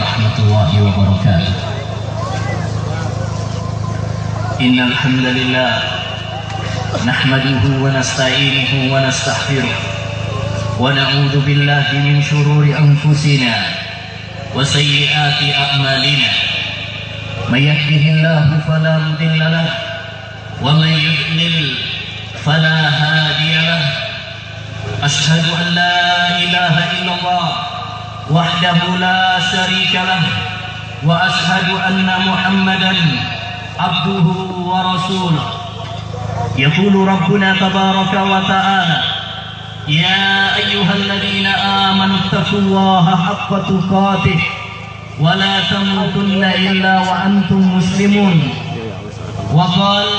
ورحمة الله وبركاته. إن الحمد لله نحمده ونستعينه ونستغفره ونعوذ بالله من شرور أنفسنا وسيئات أعمالنا. من يهده الله فلا مضل له ومن يضلل فلا هادي له. أشهد أن لا إله إلا الله وحده لا شريك له وأشهد أن محمدا عبده ورسوله. يقول ربنا تبارك وتعالى: يا أيها الذين آمنوا اتقوا الله حق تقاته ولا تموتن إلا وأنتم مسلمون. وقال: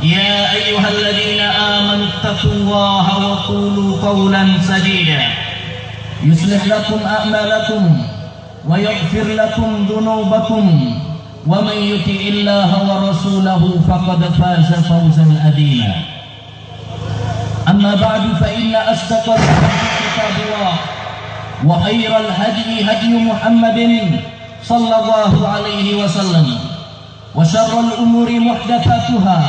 يا أيها الذين آمنوا اتقوا الله وقولوا قولا سديدا يصلح لكم أعمالكم ويغفر لكم ذنوبكم ومن يطع الله ورسوله فقد فاز فوزا عظيما. أما بعد فإن أصدق الحديث كتاب الله وخير الهدي هدي محمد صلى الله عليه وسلم وشر الأمور محدثاتها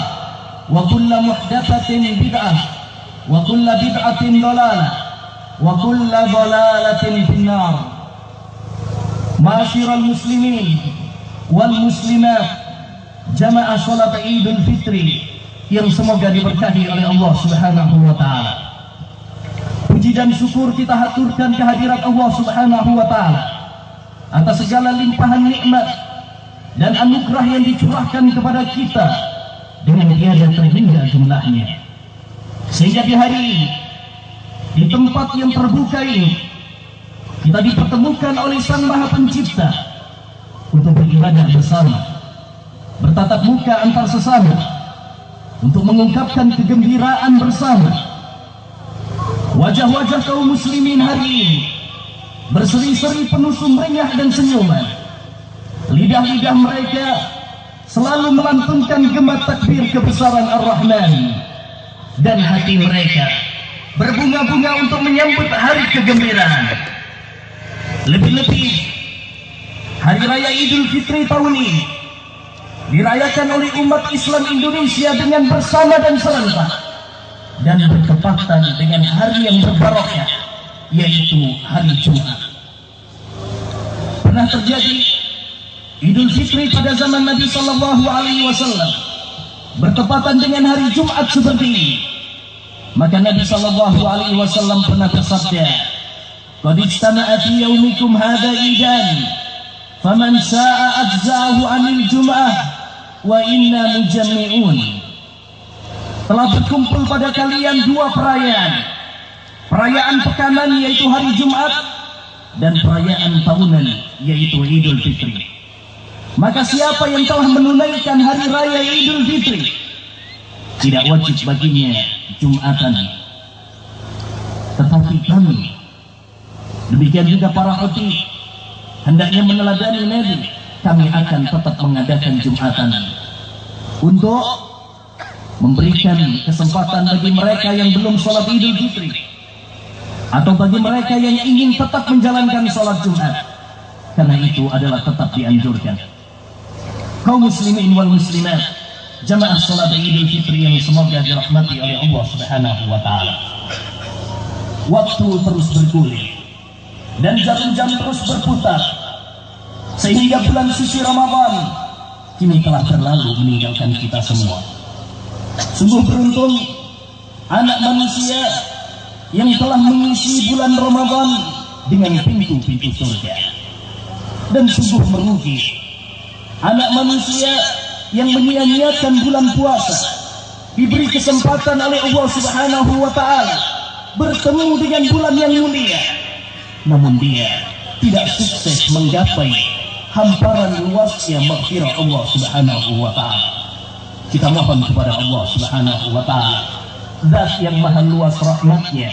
وكل محدثة بدعة وكل بدعة ضلالة وكل ضلالة في النار. معاشر المسلمين والmuslimat, jamaah salat Idul Fitri yang semoga diberkahi oleh Allah Subhanahu wa taala. Puji dan syukur kita haturkan kehadirat Allah Subhanahu wa taala atas segala limpahan nikmat dan anugerah yang dicurahkan kepada kita dengan tiada terhingga jumlahnya. Sehingga di hari ini, di tempat yang terbuka ini, kita dipertemukan oleh Sang Maha Pencipta untuk beribadah bersama, bertatap muka antar sesama, untuk mengungkapkan kegembiraan bersama. Wajah-wajah kaum muslimin hari ini berseri-seri penuh sumringah dan senyuman. Lidah-lidah mereka selalu melantunkan gema takbir kebesaran Ar-Rahman, dan hati mereka berbunga-bunga untuk menyambut hari kegembiraan. Lebih-lebih Hari Raya Idul Fitri tahun ini dirayakan oleh umat Islam Indonesia dengan bersama dan serentak, dan bertepatan dengan hari yang berbarokah, yaitu hari Jumat. Pernah terjadi Idul Fitri pada zaman Nabi Sallallahu Alaihi Wasallam bertepatan dengan hari Jumat seperti ini. Maka Nabi Sallallahu Alaihi Wasallam pernah bersabda: "Qad ijtama'a fi yaumikum hadza idan, faman syaa ajza'ahu 'anil jum'ah wa inna mujammi'un." Telah berkumpul pada kalian dua perayaan, perayaan pekanan yaitu hari Jumat, dan perayaan tahunan yaitu Idul Fitri. Maka siapa yang telah menunaikan hari raya Idul Fitri, tidak wajib baginya Jumatan. Tetapi kami, demikian juga para khotib, hendaknya meneladani Nabi, kami akan tetap mengadakan Jumatan untuk memberikan kesempatan bagi mereka yang belum sholat Idul Fitri, atau bagi mereka yang ingin tetap menjalankan sholat Jumat, karena itu adalah tetap dianjurkan. Kaum muslimin wal muslimat, jamaah sholat Idul Fitri yang semoga dirahmati oleh Allah Subhanahu wa taala. Waktu terus bergulir dan jam-jam terus berputar, sehingga bulan suci Ramadan kini telah berlalu meninggalkan kita semua. Sungguh beruntung anak manusia yang telah mengisi bulan Ramadan dengan pintu-pintu surga, dan sungguh merugi anak manusia yang menyia-nyiakan bulan puasa, diberi kesempatan oleh Allah Subhanahu wa taala bertemu dengan bulan yang mulia, namun dia tidak sukses menggapai hamparan luasnya maghfirah Allah Subhanahu wa taala. Kita mohon kepada Allah Subhanahu wa taala, Zat yang maha luas rahmatnya,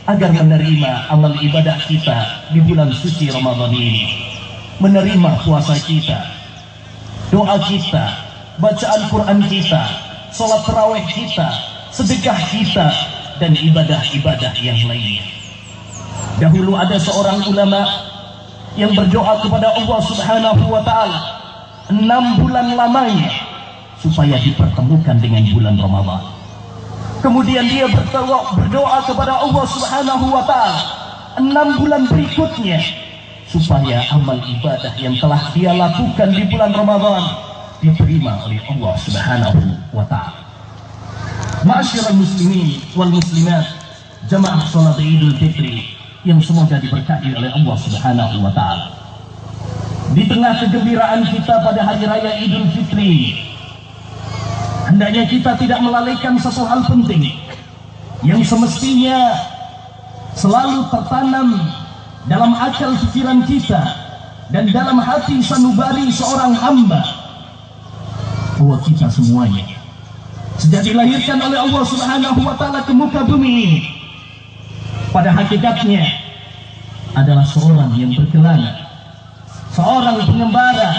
agar menerima amal ibadah kita di bulan suci Ramadan ini, menerima puasa kita, doa kita, bacaan Quran kita, sholat tarawih kita, sedekah kita, dan ibadah-ibadah yang lainnya. Dahulu ada seorang ulama yang berdoa kepada Allah Subhanahu wa taala 6 bulan lamanya supaya dipertemukan dengan bulan Ramadan. Kemudian dia berdoa kepada Allah Subhanahu wa taala 6 bulan berikutnya supaya amal ibadah yang telah dia lakukan di bulan Ramadan diterima oleh Allah Subhanahu wa taala. Ma'asyiral muslimin wal muslimat, jamaah salat Idul Fitri yang semoga diberkahi oleh Allah Subhanahu wa taala. Di tengah kegembiraan kita pada hari raya Idul Fitri, hendaknya kita tidak melalaikan satu hal penting yang semestinya selalu tertanam dalam akal pikiran kita dan dalam hati sanubari seorang hamba, bahwa kita semuanya sejak dilahirkan oleh Allah Subhanahu wa taala ke muka bumi ini pada hakikatnya adalah seorang yang berkelana, seorang pengembara,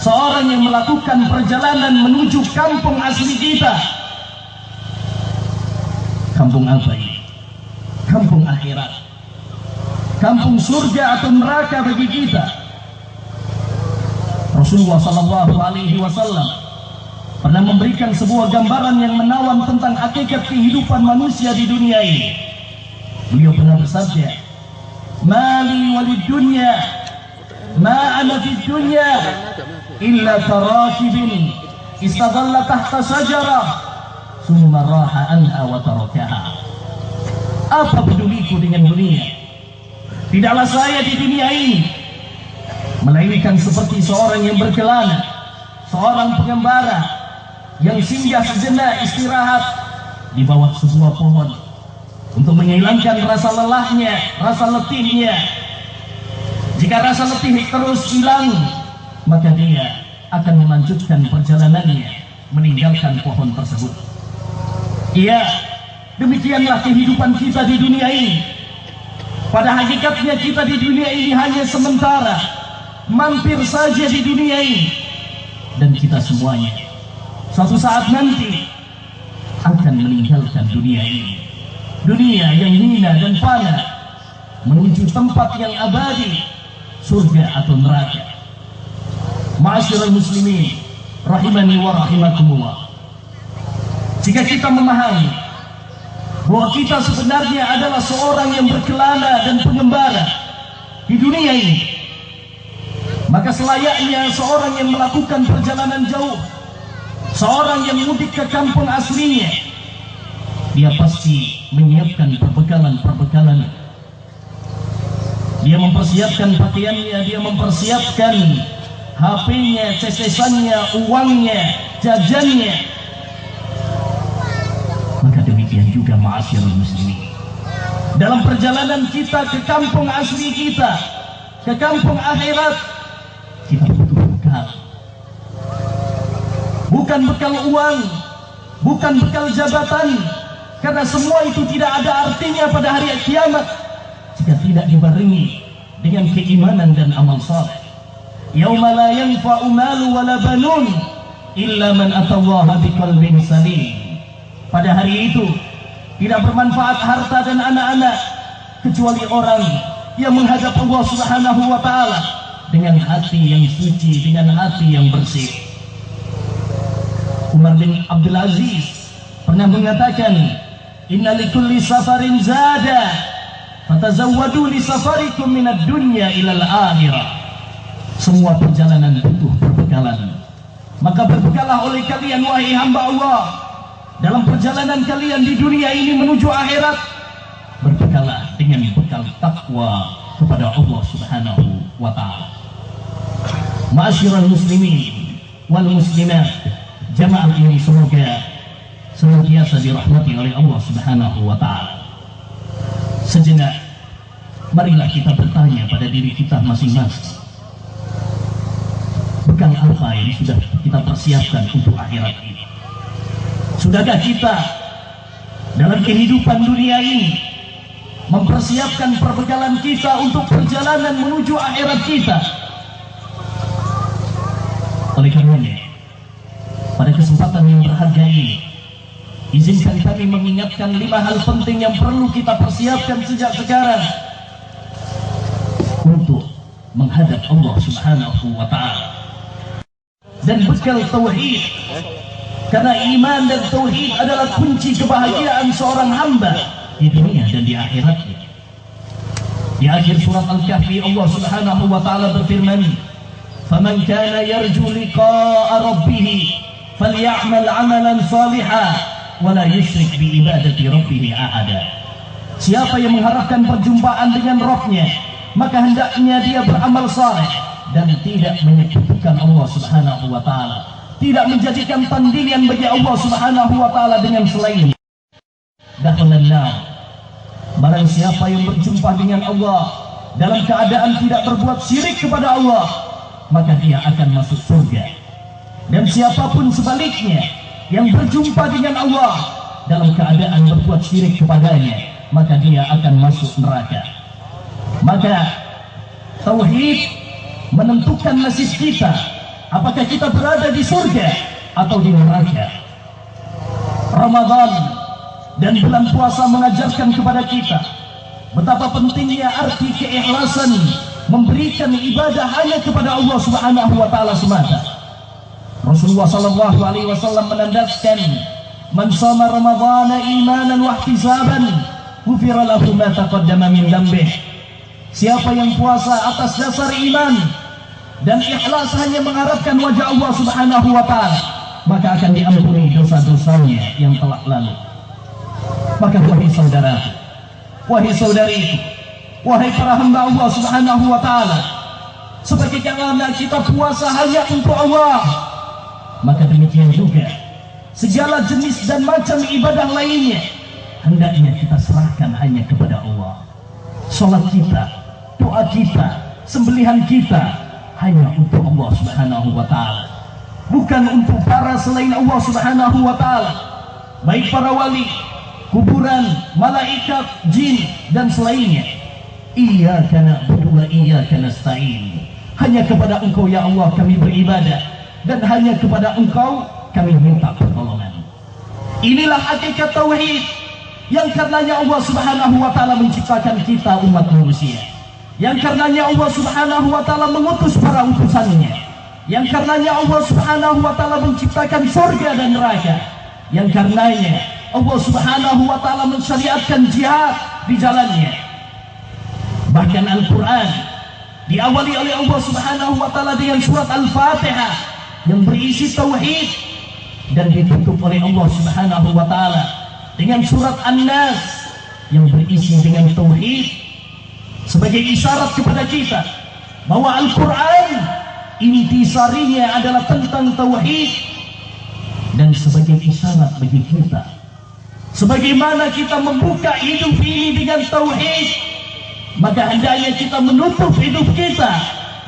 seorang yang melakukan perjalanan menuju kampung asli kita. Kampung apa ini? Kampung akhirat, kampung surga atau neraka bagi kita. Rasulullah Sallallahu Alaihi Wasallam pernah memberikan sebuah gambaran yang menawan tentang hakikat kehidupan manusia di dunia ini. Beliau pernah bersabda, "Mali walid dunya, ma ana fid dunya illa karakibin istadalla tahta sajarah, summa raha anha wa tarakaha." Apa peduliku dengan dunia? Tidaklah saya di dunia ini melainkan seperti seorang yang berkelana, seorang pengembara yang singgah sejenak istirahat di bawah sebuah pohon untuk menghilangkan rasa lelahnya, rasa letihnya. Jika rasa letih terus hilang, maka dia akan melanjutkan perjalanannya meninggalkan pohon tersebut. Iya, demikianlah kehidupan kita di dunia ini. Pada hakikatnya kita di dunia ini hanya sementara, mampir saja di dunia ini, dan kita semuanya suatu saat nanti akan meninggalkan dunia ini, dunia yang hina dan fana, menuju tempat yang abadi, surga atau neraka. Ma'asyiral muslimin rahimani wa rahimakumullah, jika kita memahami bahwa kita sebenarnya adalah seorang yang berkelana dan pengembara di dunia ini, maka selayaknya seorang yang melakukan perjalanan jauh, seorang yang mudik ke kampung aslinya, dia pasti menyiapkan perbekalan-perbekalan. Dia mempersiapkan pakaiannya, dia mempersiapkan HP-nya, CC-nya, uangnya, jajannya. Maka demikian juga ma'asyiral muslimin, dalam perjalanan kita ke kampung asli kita, ke kampung akhirat, kita butuh bekal. Bukan bekal uang, bukan bekal jabatan, karena semua itu tidak ada artinya pada hari kiamat jika tidak dibarengi dengan keimanan dan amal saleh. Yauma la yanfa'u malu wala banun illa man atallaha biqalbin salim. Pada hari itu tidak bermanfaat harta dan anak-anak kecuali orang yang menghadap Allah Subhanahu wa taala dengan hati yang suci, dengan hati yang bersih. Umar bin Abdul Aziz pernah mengatakan, "Inna likulli safarin zada, fatazawwadu li safarikum minad dunya ilal akhirah." Semua perjalanan butuh perbekalan. Maka berbekalah oleh kalian wahai hamba Allah dalam perjalanan kalian di dunia ini menuju akhirat. Berbekalah dengan bekal takwa kepada Allah Subhanahu wa taala. Ma'asyiral muslimin wal muslimat, jamaah ini semoga senantiasa dirahmati oleh Allah Subhanahu wa taala. Sejenak marilah kita bertanya pada diri kita masing-masing, bekal apa yang sudah kita persiapkan untuk akhirat ini? Sudahkah kita dalam kehidupan dunia ini mempersiapkan perbekalan kita untuk perjalanan menuju akhirat kita? Oleh karenanya, pada kesempatan yang berharga ini, izinkan kami mengingatkan 5 hal penting yang perlu kita persiapkan sejak sekarang untuk menghadap Allah Subhanahu wa ta'ala. Dan bekal tauhid, karena iman dan tauhid adalah kunci kebahagiaan seorang hamba di dunia dan di akhiratnya. Di akhir surat Al-Kahfi Allah Subhanahu wa ta'ala berfirman, "Faman kana yarju liqa'a rabbih falyamal 'amalan shalihan wa la yusyrik bi ibadati rabbih ahada." Siapa yang mengharapkan perjumpaan dengan Rabb-Nya, maka hendaknya dia beramal saleh dan tidak menyekutukan Allah Subhanahu wa ta'ala, tidak menjadikan tandingan bagi Allah Subhanahu wa ta'ala dengan selain. Barang siapa yang berjumpa dengan Allah dalam keadaan tidak berbuat syirik kepada Allah, maka dia akan masuk surga. Dan siapapun sebaliknya yang berjumpa dengan Allah dalam keadaan berbuat syirik kepadanya, maka dia akan masuk neraka. Maka tauhid menentukan nasib kita, apakah kita berada di surga atau di neraka. Ramadan dan bulan puasa mengajarkan kepada kita betapa pentingnya arti keikhlasan memberikan ibadah hanya kepada Allah Subhanahu wa ta'ala semata. Rasulullah sallallahu alaihi wasallam menandaskan, "Man shama ramadhana imanan wa ihtisaban, ghufira lahu ma taqaddama min dhanbih." Siapa yang puasa atas dasar iman dan ikhlas hanya mengharapkan wajah Allah Subhanahu wa ta'ala, maka akan diampuni dosa-dosanya yang telah lalu. Maka wahai saudara, wahai saudari, wahai para hamba Allah Subhanahu wa ta'ala, sebagaimana kita puasa hanya untuk Allah, maka demikian juga segala jenis dan macam ibadah lainnya hendaknya kita serahkan hanya kepada Allah. Salat kita, doa kita, sembelihan kita hanya untuk Allah Subhanahu wa ta'ala, bukan untuk para selain Allah Subhanahu wa ta'ala, baik para wali, kuburan, malaikat, jin dan selainnya. Iyyaka na'budu wa iyyaka nasta'in. Hanya kepada Engkau ya Allah kami beribadah, dan hanya kepada Engkau kami minta pertolongan. Inilah hakikat tauhid yang karenanya Allah Subhanahu wa ta'ala menciptakan kita umat manusia, yang karenanya Allah Subhanahu wa ta'ala mengutus para utusannya, yang karenanya Allah Subhanahu wa ta'ala menciptakan surga dan neraka, yang karenanya Allah Subhanahu wa ta'ala mensyariatkan jihad di jalannya. Bahkan Al-Quran diawali oleh Allah Subhanahu wa ta'ala dengan surat Al-Fatihah yang berisi tauhid, dan ditutup oleh Allah Subhanahu wa ta'ala dengan surat An-Nas yang berisi dengan tauhid, sebagai isyarat kepada kita bahwa Al-Quran intisarinya adalah tentang tauhid, dan sebagai isyarat bagi kita, sebagaimana kita membuka hidup ini dengan tauhid, maka hendaknya kita menutup hidup kita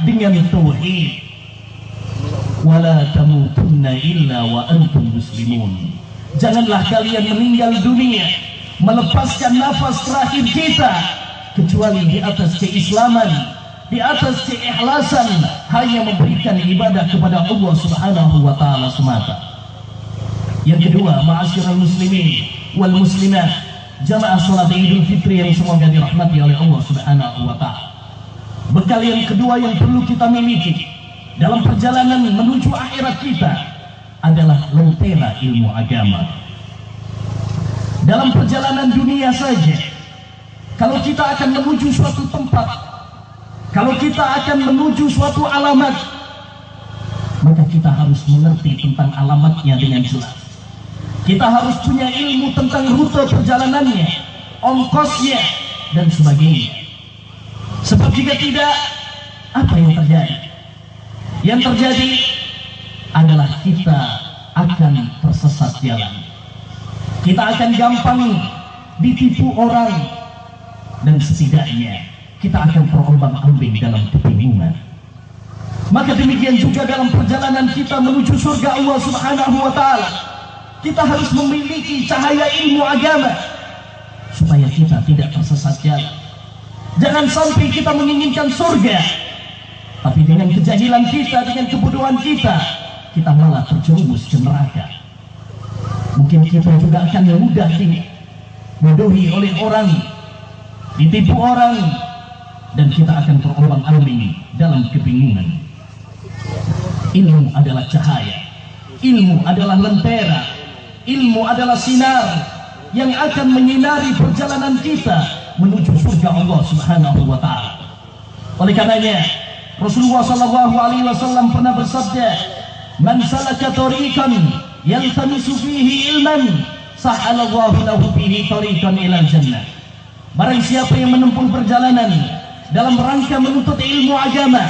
dengan tauhid. Wala tamutunna illa wa antum muslimun. Janganlah kalian meninggal dunia melepaskan nafas terakhir kita kecuali di atas keislaman, di atas keikhlasan, hanya memberikan ibadah kepada Allah Subhanahu wa ta'ala semata. Yang kedua, ma'asyiral muslimin wal muslimat, jamaah salat Idul Fitri yang semoga dirahmati oleh Allah Subhanahu wa ta'ala. Bekal yang kedua yang perlu kita miliki dalam perjalanan menuju akhirat kita adalah lentera ilmu agama. Dalam perjalanan dunia saja, kalau kita akan menuju suatu tempat, kalau kita akan menuju suatu alamat, maka kita harus mengerti tentang alamatnya dengan jelas. Kita harus punya ilmu tentang rute perjalanannya, ongkosnya, dan sebagainya. Sebab jika tidak, apa yang terjadi? Yang terjadi adalah kita akan tersesat jalan. Kita akan gampang ditipu orang, dan setidaknya kita akan terombang-ambing dalam kebingungan. Maka demikian juga dalam perjalanan kita menuju surga Allah Subhanahu wa ta'ala, kita harus memiliki cahaya ilmu agama supaya kita tidak tersesat jalan. Jangan sampai kita menginginkan surga, tapi dengan kejahilan kita, dengan kebodohan kita, kita malah terjerumus ke neraka. Mungkin kita juga akan mudah dibodohi oleh orang, ditipu orang, dan kita akan terombang-ambing dalam kebingungan. Ilmu adalah cahaya, ilmu adalah lentera, ilmu adalah sinar yang akan menyinari perjalanan kita menuju surga Allah Subhanahu wa taala. Oleh karenanya Rasulullah sallallahu alaihi wasallam pernah bersabda, "Man salaka tariqan yaltamisu fihi ilman, sahalallahu lahu bihi tariqan ilal jannah." Barang siapa yang menempuh perjalanan dalam rangka menuntut ilmu agama,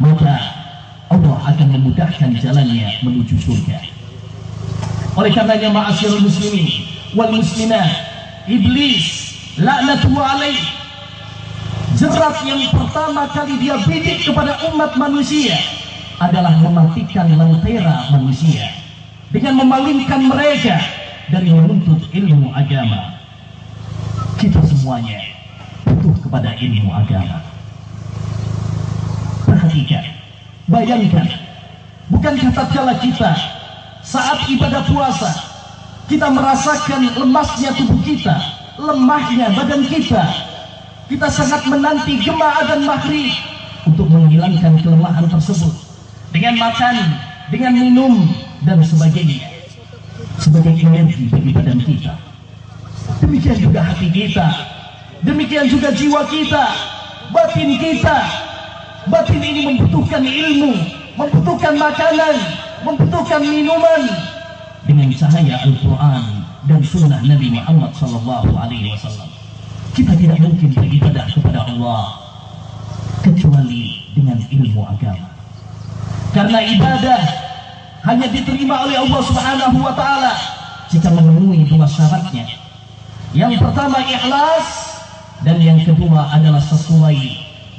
maka Allah akan memudahkan jalannya menuju surga. Oleh karenanya ma'asyiral muslimin wal muslimat, iblis laknatullah alaih, jerat yang pertama kali dia bidik kepada umat manusia adalah mematikan lentera manusia dengan memalingkan mereka dari menuntut ilmu agama. Kita semuanya butuh kepada ilmu agama. Perhatikan, bayangkan, bukankah tatkala kita saat ibadah puasa kita merasakan lemasnya tubuh kita, lemahnya badan kita, kita sangat menanti gema adzan maghrib untuk menghilangkan kelemahan tersebut dengan makan, dengan minum dan sebagainya sebagai energi bagi badan kita. Demikian juga hati kita, demikian juga jiwa kita, batin kita. Batin ini membutuhkan ilmu, membutuhkan makanan, membutuhkan minuman. Dengan cahaya Al-Quran dan sunnah Nabi Muhammad SAW, kita tidak mungkin beribadah kepada Allah kecuali dengan ilmu agama. Karena ibadah hanya diterima oleh Allah Subhanahu wa taala jika memenuhi dua syaratnya. Yang pertama ikhlas, dan yang kedua adalah sesuai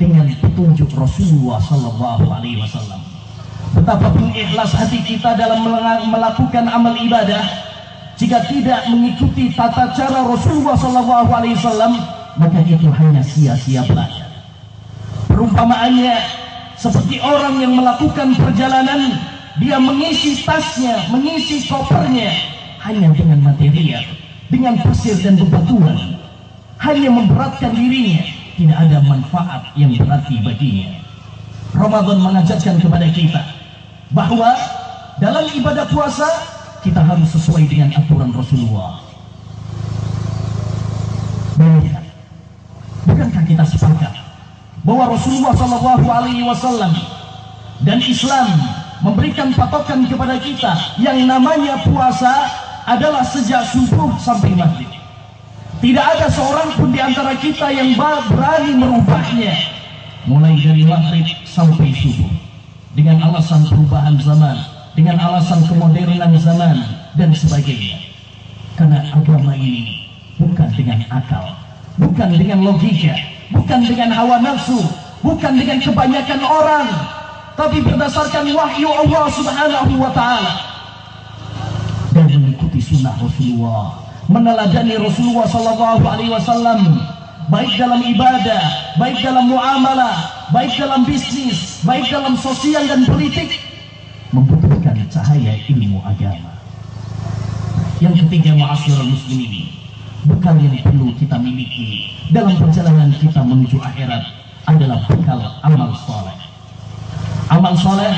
dengan petunjuk Rasulullah sallallahu alaihi wasallam. Betapapun ikhlas hati kita dalam melakukan amal ibadah, jika tidak mengikuti tata cara Rasulullah sallallahu alaihi wasallam, maka itu hanya sia-sia belaka. Perumpamaannya seperti orang yang melakukan perjalanan, dia mengisi tasnya, mengisi kopernya hanya dengan material, dengan pasir dan bebatuan, hanya memberatkan dirinya, tidak ada manfaat yang berarti baginya. Ramadan mengajarkan kepada kita bahwa dalam ibadah puasa kita harus sesuai dengan aturan Rasulullah. Bukankah kita sepakat bahwa Rasulullah SAW dan Islam memberikan patokan kepada kita yang namanya puasa adalah sejak subuh sampai maghrib. Tidak ada seorang pun di antara kita yang berani merubahnya mulai dari maghrib sampai subuh dengan alasan perubahan zaman, dengan alasan kemodernan zaman dan sebagainya. Karena agama ini bukan dengan akal, bukan dengan logika, bukan dengan hawa nafsu, bukan dengan kebanyakan orang, tapi berdasarkan wahyu Allah Subhanahu wa taala dan mengikuti sunnah Rasulullah, meneladani Rasulullah sallallahu alaihi wasallam, baik dalam ibadah, baik dalam muamalah, baik dalam bisnis, baik dalam sosial dan politik, membutuhkan cahaya ilmu agama. Yang ketiga, ma'asyiral muslimin, bekal yang perlu kita miliki dalam perjalanan kita menuju akhirat adalah bekal amal saleh. Amal saleh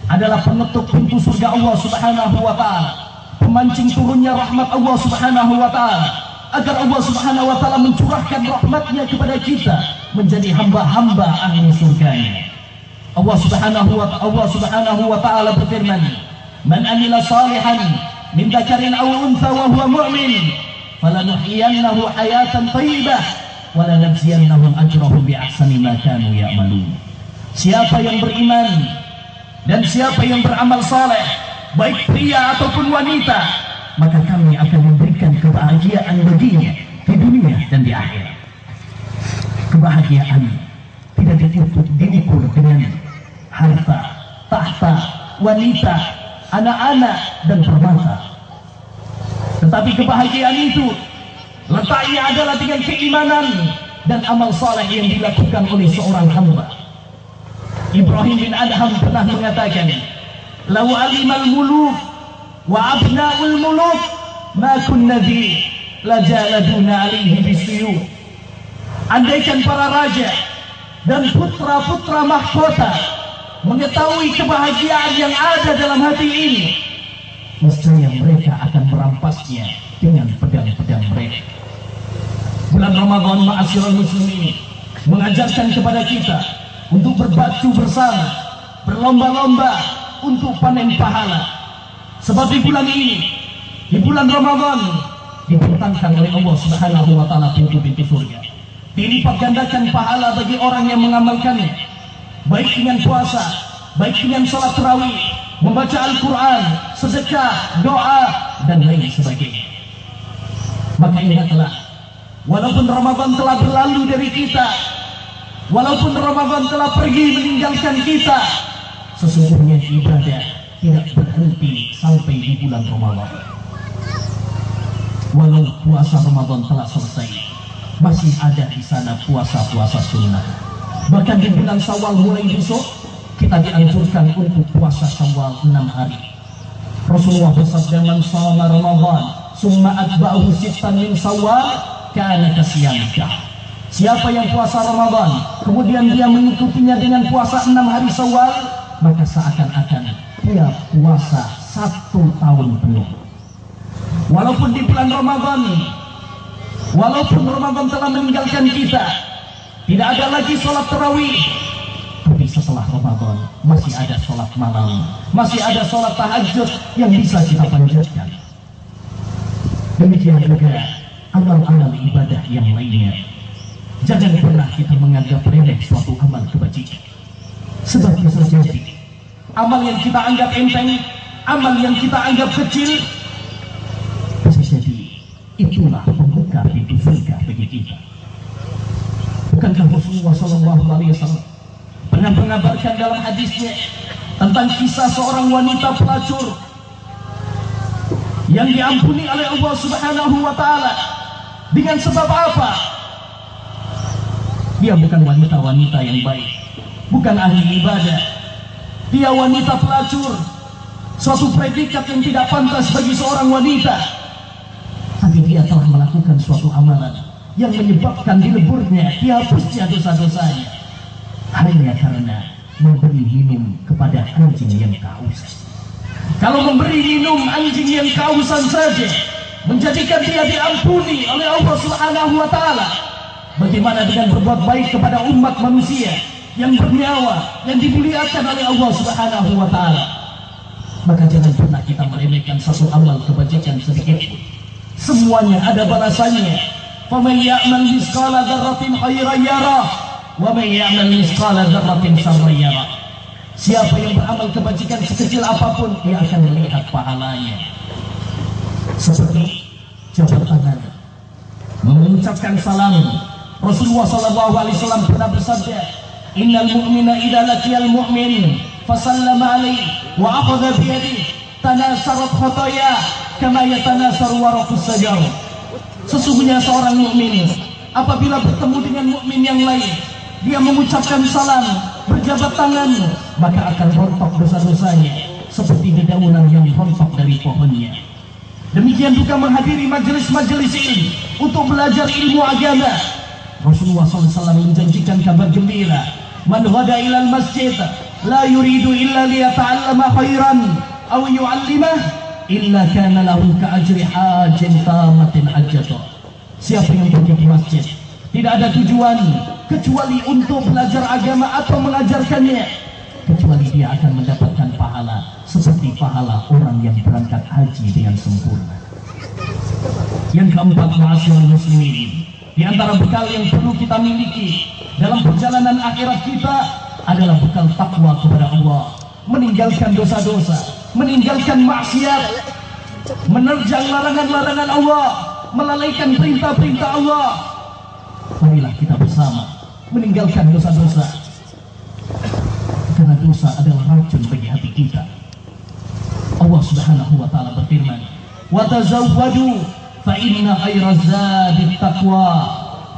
adalah penutup pintu surga Allah Subhanahu wa taala, pemancing turunnya rahmat Allah Subhanahu wa taala, agar Allah Subhanahu wa taala mencurahkan rahmatnya kepada kita menjadi hamba-hamba ahli surganya. Allah Subhanahu wa taala berfirman, "Man amila salihan min dzakarin aw untha wa huwa mu'min, falanuhyiyannahu hayatan thayyibah wa lanajziyannahum ajrahum bi ahsani ma kanu ya'malun." Siapa yang beriman dan siapa yang beramal saleh, baik pria ataupun wanita, maka kami akan memberikan kebahagiaan baginya di dunia dan di akhirat. Kebahagiaan tidak diukur dengan harta, tahta, wanita, anak-anak dan permata, tetapi kebahagiaan itu letaknya adalah dengan keimanan dan amal saleh yang dilakukan oleh seorang hamba. Ibrahim bin Adham pernah mengatakan, "Lau alimal muluk wa abnaul muluk ma kunna bi lajaladuna alaihi bisuyuf." Andaikan para raja dan putra-putra mahkota mengetahui kebahagiaan yang ada dalam hati ini, niscaya mereka akan merampasnya dengan pedang-pedang mereka. Bulan Ramadan, ma'asyiral muslimin, mengajarkan kepada kita untuk berbaju bersama, berlomba-lomba untuk panen pahala. Sebab di bulan ini, di bulan Ramadan, dibentangkan oleh Allah Subhanahu wa taala pintu-pintu surga. Dilipat gandakan pahala bagi orang yang mengamalkannya, baik dengan puasa, baik dengan salat tarawih, membaca Al-Quran, sedekah, doa, dan lain sebagainya. Maka ingatlah, walaupun Ramadan telah berlalu dari kita, walaupun Ramadan telah pergi meninggalkan kita, sesungguhnya ibadah tidak berhenti sampai di bulan Ramadan. Walau puasa Ramadan telah selesai, masih ada di sana puasa-puasa sunnah. Bahkan di bulan Syawal mulai besok, kita dianjurkan untuk puasa Syawal 6 hari. Rasulullah bersabda, "Man shoma Ramadan, summa atba'ahu sittan min Syawal, kana kasiyamid dahr." Siapa yang puasa Ramadan, kemudian dia mengikutinya dengan puasa 6 hari Syawal, maka seakan-akan dia puasa 1 tahun penuh. Walaupun di bulan Ramadan, walaupun Ramadan telah meninggalkan kita, tidak ada lagi sholat tarawih, tapi setelah Ramadan masih ada sholat malam, masih ada sholat tahajud yang bisa kita panjatkan. Demikian juga amal-amal ibadah yang lainnya. Jangan pernah kita menganggap remeh suatu amal kebajikan. Sebab bisa jadi amal yang kita anggap enteng, amal yang kita anggap kecil, bisa jadi itulah pembuka pintu surga bagi kita. Bukankah Rasulullah SAW pernah mengabarkan dalam hadisnya tentang kisah seorang wanita pelacur yang diampuni oleh Allah Subhanahu wa taala dengan sebab apa? Dia bukan wanita-wanita yang baik, bukan ahli ibadah. Dia wanita pelacur, suatu predikat yang tidak pantas bagi seorang wanita. Tapi dia telah melakukan suatu amalan yang menyebabkan dileburnya, dihapusnya dosa-dosanya, hanya karena memberi minum kepada anjing yang kehausan. Kalau memberi minum anjing yang kehausan saja menjadikan dia diampuni oleh Allah Subhanahu wa taala, bagaimana dengan berbuat baik kepada umat manusia yang bernyawa, yang dimuliakan oleh Allah Subhanahu wa taala? Maka jangan pernah kita meremehkan satu amal kebajikan sedikit pun. Semuanya ada balasannya. Faman ya'mal misqala dzarratin khairan yarah, wa man ya'mal misqala dzarratin syarran yarah. Siapa yang beramal kebajikan sekecil apapun, dia akan melihat pahalanya. Seperti jabat tangan, mengucapkan salam. Rasulullah SAW pernah bersabda, "Innal mu'mina idza laqiyal mu'min fasallama alaihi wa akhadha bi yadihi tanasarat khataya kama yatanasaru waraqus sajar." Sesungguhnya seorang mukmin apabila bertemu dengan mukmin yang lain, dia mengucapkan salam, berjabat tangan, maka akan rontok dosa-dosanya seperti dedaunan yang rontok dari pohonnya. Demikian juga menghadiri majelis-majelis ilmu untuk belajar ilmu agama. Rasulullah SAW menjanjikan kabar gembira, "Man ghada ilal masjid la yuridu illa liyata'allama khairan aw yu'allimah illa kana lahu ka'ajri hajin tamatin hajjatuh." Siapa yang pergi ke masjid tidak ada tujuan kecuali untuk belajar agama atau mengajarkannya, kecuali dia akan mendapatkan pahala seperti pahala orang yang berangkat haji dengan sempurna. Yang keempat, ma'asyiral muslimin, di antara bekal yang perlu kita miliki dalam perjalanan akhirat kita adalah bekal takwa kepada Allah, meninggalkan dosa-dosa, meninggalkan maksiat, menerjang larangan-larangan Allah, melalaikan perintah-perintah Allah. Marilah kita bersama meninggalkan dosa-dosa, karena dosa adalah racun bagi hati kita. Allah Subhanahu wa taala berfirman, "Wa tazawwadu fa inna khairaz zadit taqwa."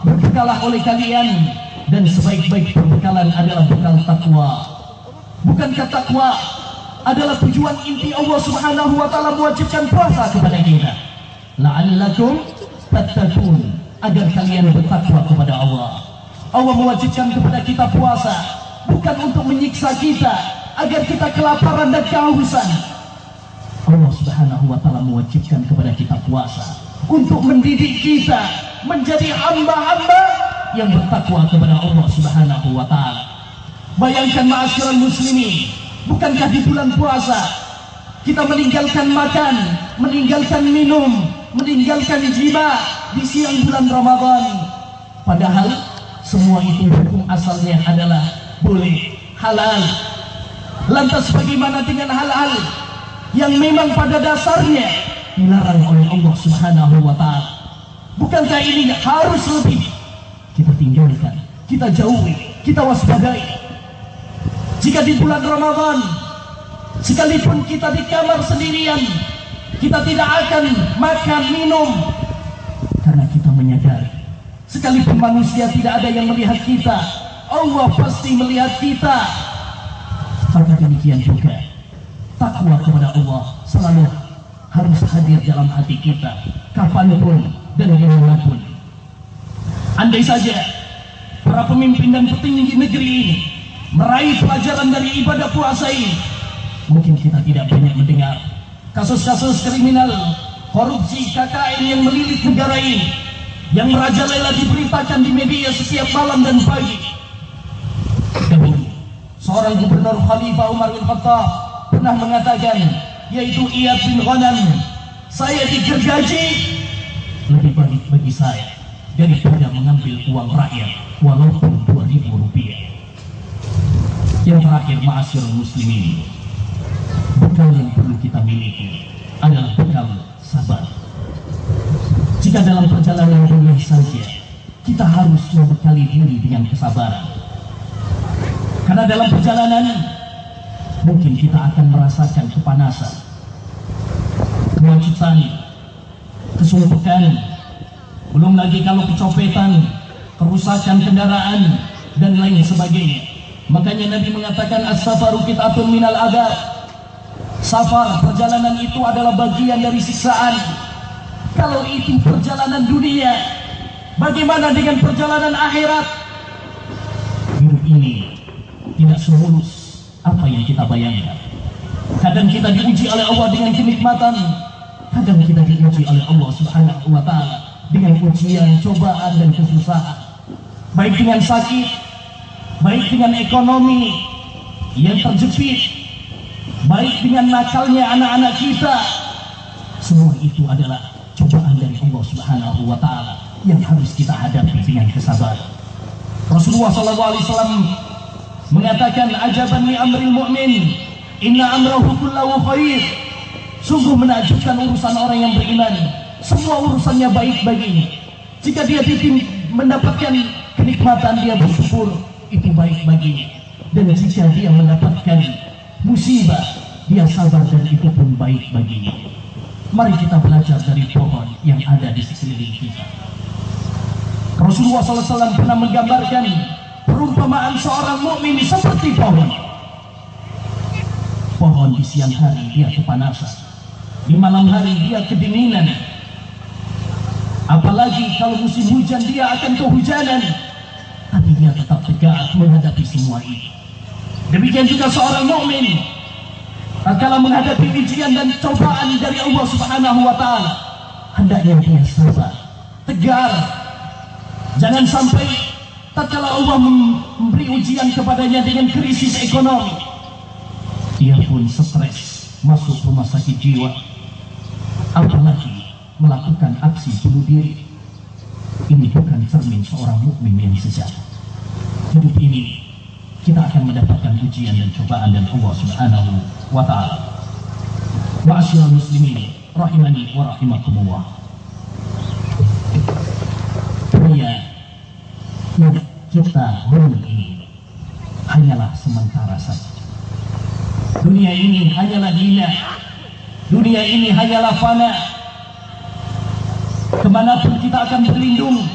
Berbekalah oleh kalian, dan sebaik-baik perbekalan adalah bekal takwa. Bukankah takwa adalah tujuan inti Allah Subhanahu wa taala mewajibkan puasa kepada kita? La'allakum tattaqun, agar kalian bertakwa kepada Allah. Allah mewajibkan kepada kita puasa bukan untuk menyiksa kita agar kita kelaparan dan kehausan. Allah Subhanahu wa taala mewajibkan kepada kita puasa untuk mendidik kita menjadi hamba-hamba yang bertakwa kepada Allah Subhanahu wa taala. Bayangkan ma'asyiral muslimin, bukankah di bulan puasa kita meninggalkan makan, meninggalkan minum, meninggalkan jima di siang bulan Ramadan? Padahal semua itu hukum asalnya adalah boleh, halal. Lantas bagaimana dengan hal-hal yang memang pada dasarnya dilarang oleh Allah Subhanahu wa taala? Bukankah ini harus lebih kita tinggalkan, kita jauhi, kita waspadai? Jika di bulan Ramadan sekalipun kita di kamar sendirian, kita tidak akan makan minum karena kita menyadari sekalipun manusia tidak ada yang melihat kita, Allah pasti melihat kita. Maka demikian juga takwa kepada Allah selalu harus hadir dalam hati kita kapanpun dan dimanapun. Andai saja para pemimpin dan petinggi negeri ini meraih pelajaran dari ibadah puasa ini, mungkin kita tidak banyak mendengar kasus-kasus kriminal, korupsi, KKN yang melilit negara ini, yang merajalela diberitakan di media setiap malam dan pagi. Dahulu seorang gubernur Khalifah Umar bin Khattab pernah mengatakan, yaitu Iyad bin Ghanam, saya digergaji lebih baik bagi saya daripada mengambil uang rakyat walaupun 2.000 rupiah. Yang terakhir, ma'asyiral muslimin, bekal yang perlu kita miliki adalah bekal sabar. Jika dalam perjalanan dunia saja kita harus membekali diri dengan kesabaran, karena dalam perjalanan mungkin kita akan merasakan kepanasan, kemacetan, kesuntukan, belum lagi kalau kecopetan, kerusakan kendaraan dan lain sebagainya. Makanya Nabi mengatakan as-safaru qit'atun minal adab. Safar, perjalanan itu adalah bagian dari siksaan. Kalau itu perjalanan dunia, bagaimana dengan perjalanan akhirat? Hidup ini tidak semulus apa yang kita bayangkan. Kadang kita diuji oleh Allah dengan kenikmatan, kadang kita diuji oleh Allah Subhanahu wa taala dengan ujian, cobaan dan kesusahan. Baik dengan sakit, baik dengan ekonomi yang terjepit, baik dengan nakalnya anak-anak kita. Semua itu adalah cobaan dari Allah Subhanahu wa taala yang harus kita hadapi dengan kesabaran. Rasulullah SAW mengatakan, ajaban li amril mu'min, inna amrahu kullahu khair. Sungguh menakjubkan urusan orang yang beriman, semua urusannya baik baginya. Jika dia mendapatkan kenikmatan, dia bersyukur, itu baik baginya. Dan jika dia mendapatkan musibah, dia sabar dan itu pun baik baginya. Mari kita belajar dari pohon yang ada di sekeliling kita. Rasulullah SAW pernah menggambarkan perumpamaan seorang mukmin seperti pohon. Pohon di siang hari dia kepanasan, di malam hari dia kedinginan. Apalagi kalau musim hujan dia akan kehujanan, tapi dia tetap tegar menghadapi semua ini. Demikian juga seorang mukmin tatkala menghadapi ujian dan cobaan dari Allah Subhanahu wa taala, hendaknya dia sabar, tegar. Jangan sampai tatkala Allah memberi ujian kepadanya dengan krisis ekonomi, dia pun stres, masuk rumah sakit jiwa, apalagi melakukan aksi bunuh diri. Ini bukan cermin seorang mukmin yang sejati. Hidup ini kita akan mendapatkan ujian dan cobaan dari Allah Subhanahu wa taala. Ma'asyiral muslimin rahimani wa rahimakumullah. Dunia yang kita huni ini hanyalah sementara saja. Dunia ini hanyalah hina. Dunia ini hanyalah fana. Kemanapun kita akan berlindung,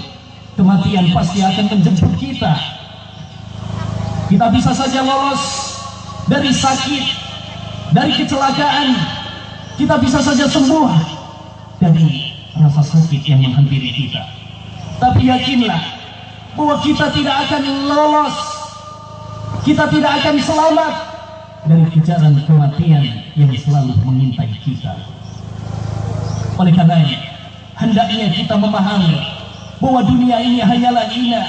kematian pasti akan menjemput kita. Kita bisa saja lolos dari sakit, dari kecelakaan. Kita bisa saja sembuh dari rasa sakit yang menghampiri kita. Tapi yakinlah, bahwa kita tidak akan lolos, kita tidak akan selamat dari kejaran kematian yang selalu mengintai kita. Oleh karenanya, hendaknya kita memahami bahwa dunia ini hanyalah hina.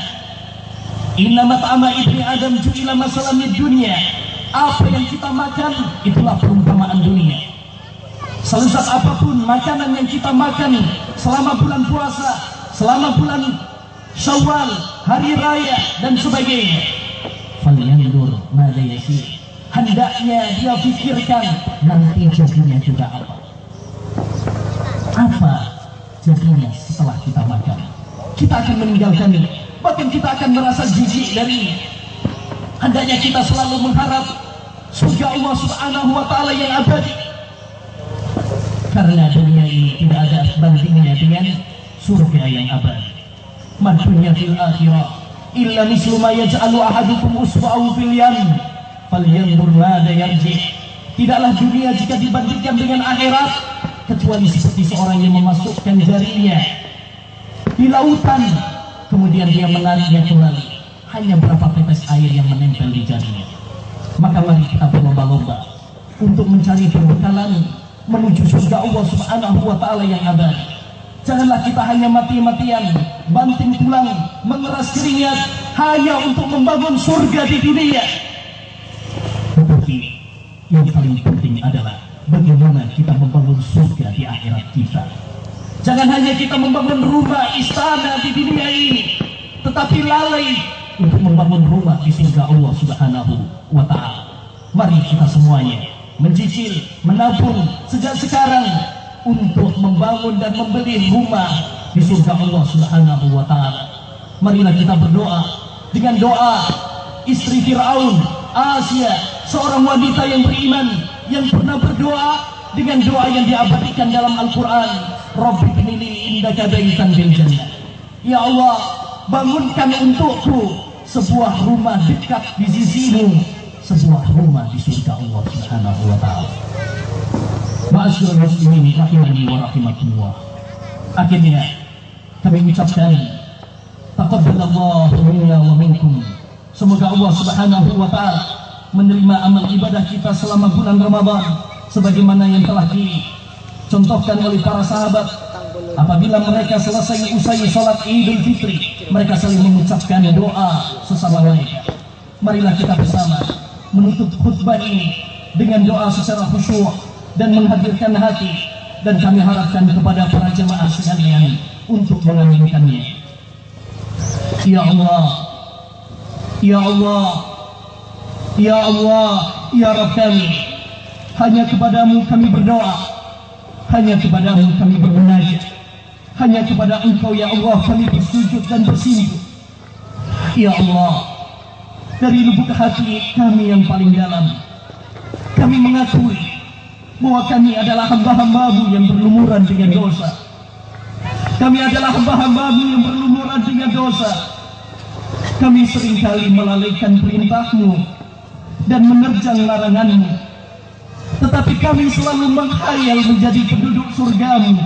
Inna mat'ama ibni Adam ju'ila masalamid dunia. Apa yang kita makan, itulah perumpamaan dunia. Selezat apapun makanan yang kita makan selama bulan puasa, selama bulan Syawal, hari raya dan sebagainya, falyandur mada yasir, hendaknya dia pikirkan nanti jadinya juga apa. Apa jadinya setelah kita makan? Kita akan meninggalkan ini, bahkan kita akan merasa jijik dari ini. Hendaknya kita selalu mengharap surga Allah Subhanahu wa Ta'ala yang abadi, karena dunia ini tidak ada bandingnya dengan surga yang abadi. Madunya fil akhirah illa mislu ma yaj'alu ahadukum usba'ahu fil yam falyanzur mada yarji. Tidaklah dunia jika dibandingkan dengan akhirat kecuali seperti seorang yang memasukkan jarinya di lautan, kemudian dia menariknya kembali, hanya berapa tetes air yang menempel di jarinya. Maka mari kita berlomba-lomba untuk mencari perbekalan menuju surga Allah Subhanahu wa Ta'ala yang abadi. Janganlah kita hanya mati-matian, banting tulang, mengeras keringat hanya untuk membangun surga di dunia. Tetapi yang paling penting adalah bagaimana kita membangun surga di akhirat kita. Jangan hanya kita membangun rumah, istana di dunia ini, tetapi lalai untuk membangun rumah di surga Allah Subhanahu wa Ta'ala. Mari kita semuanya mencicil, menabung sejak sekarang untuk membangun dan membeli rumah di surga Allah Subhanahu wa Ta'ala. Marilah kita berdoa dengan doa istri Fir'aun, Asia, seorang wanita yang beriman yang pernah berdoa dengan doa yang diabadikan dalam Al-Quran. Rabbi bnili indaka baitan fil jannah. Ya Allah, bangunkan untukku sebuah rumah dekat di sisimu, sebuah rumah di surga Allah Subhanahu wa Ta'ala. Ma'asyiral muslimin rahimani wa rahimakumullah. Akhirnya kami ucapkan taqabbalallahu minna wa minkum. Semoga Allah Subhanahu wa Ta'ala menerima amal ibadah kita selama bulan Ramadan sebagaimana yang telah dicontohkan oleh para sahabat. Apabila mereka selesai usai salat Idul Fitri, mereka saling mengucapkan doa sesama mereka. Marilah kita bersama menutup khutbah ini dengan doa secara khusyuk dan menghadirkan hati, dan kami harapkan kepada para jemaah sekalian untuk mengaminkannya. Ya Allah, Ya Allah, Ya Allah, Ya Rabb kami, hanya kepadamu kami berdoa, hanya kepadamu kami bermunajat, hanya kepada Engkau ya Allah kami bersujud dan bersimpuh. Ya Allah, dari lubuk hati kami yang paling dalam, kami mengakui bahwa kami adalah hamba-hamba-Mu yang berlumuran dengan dosa. Kami adalah hamba-hamba-Mu yang berlumuran dengan dosa. Kami seringkali melalaikan perintah-Mu dan menerjang larangan-Mu. Tetapi kami selalu menghayal menjadi penduduk surga-Mu.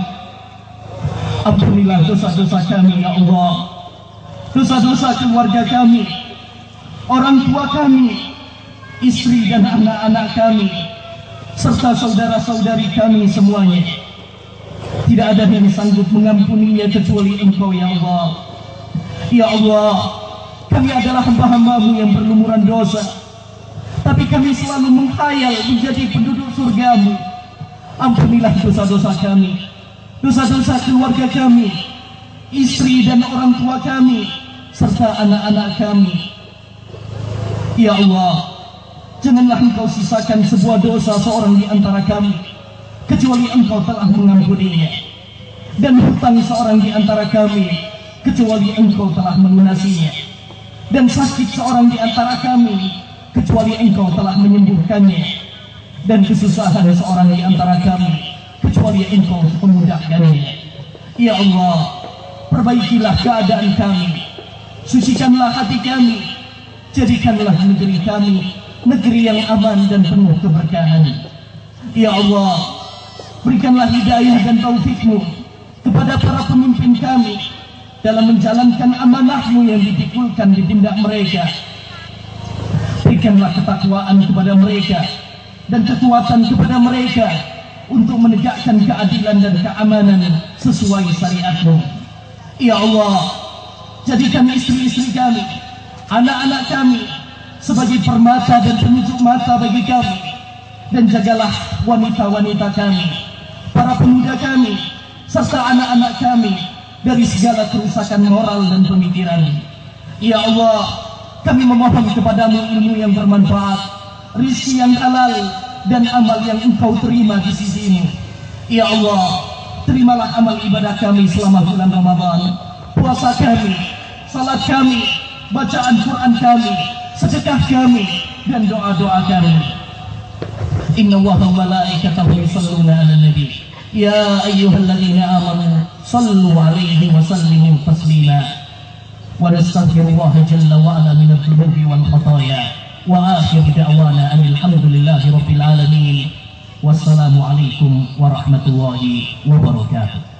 Ampunilah dosa-dosa kami ya Allah, dosa-dosa keluarga kami, orang tua kami, istri dan anak-anak kami, serta saudara-saudari kami semuanya. Tidak ada yang sanggup mengampuninya kecuali Engkau ya Allah. Ya Allah, kami adalah hamba-hamba-Mu yang berlumuran dosa, tapi kami selalu menghayal menjadi penduduk surga-Mu. Ampunilah dosa-dosa kami, dosa-dosa keluarga kami, istri dan orang tua kami, serta anak-anak kami. Ya Allah, janganlah Engkau sisakan sebuah dosa seorang di antara kami kecuali Engkau telah mengampuninya, dan hutang seorang di antara kami kecuali Engkau telah melunasinya, dan sakit seorang di antara kami kecuali Engkau telah menyembuhkannya, dan kesusahan seorang di antara kami kecuali Engkau memudahkannya. Ya Allah, perbaikilah keadaan kami, sucikanlah hati kami, jadikanlah negeri kami negeri yang aman dan penuh keberkahan. Ya Allah, berikanlah hidayah dan taufik-Mu kepada para pemimpin kami, dalam menjalankan amanah-Mu yang dipikulkan di pundak mereka. Berikanlah ketakwaan kepada mereka dan kekuatan kepada mereka untuk menegakkan keadilan dan keamanan sesuai syariat-Mu. Ya Allah, jadikan istri-istri kami, anak-anak kami sebagai permata dan penunjuk mata bagi kami, dan jagalah wanita-wanita kami, para pemuda kami, serta anak-anak kami dari segala kerusakan moral dan pemikiran. Ya Allah, kami memohon kepadamu ilmu yang bermanfaat, rizki yang halal, dan amal yang Engkau terima di sisi-Mu. Ya Allah, terimalah amal ibadah kami selama bulan Ramadan, puasa kami, salat kami, bacaan Quran kami, sedekah kami, dan doa-doa kami. Inna Allaha wa malaikatahu yusholluna 'alan nabi. Ya ayyuhalladzina amanu sallu 'alaihi wa sallimu taslima. Wa nastaghfirullaha jalla wa 'ala minadh dhunubi wal khataaya. Wa akhir da'wana alhamdulillahi rabbil alamin. Wassalamu alaikum warahmatullahi wabarakatuh.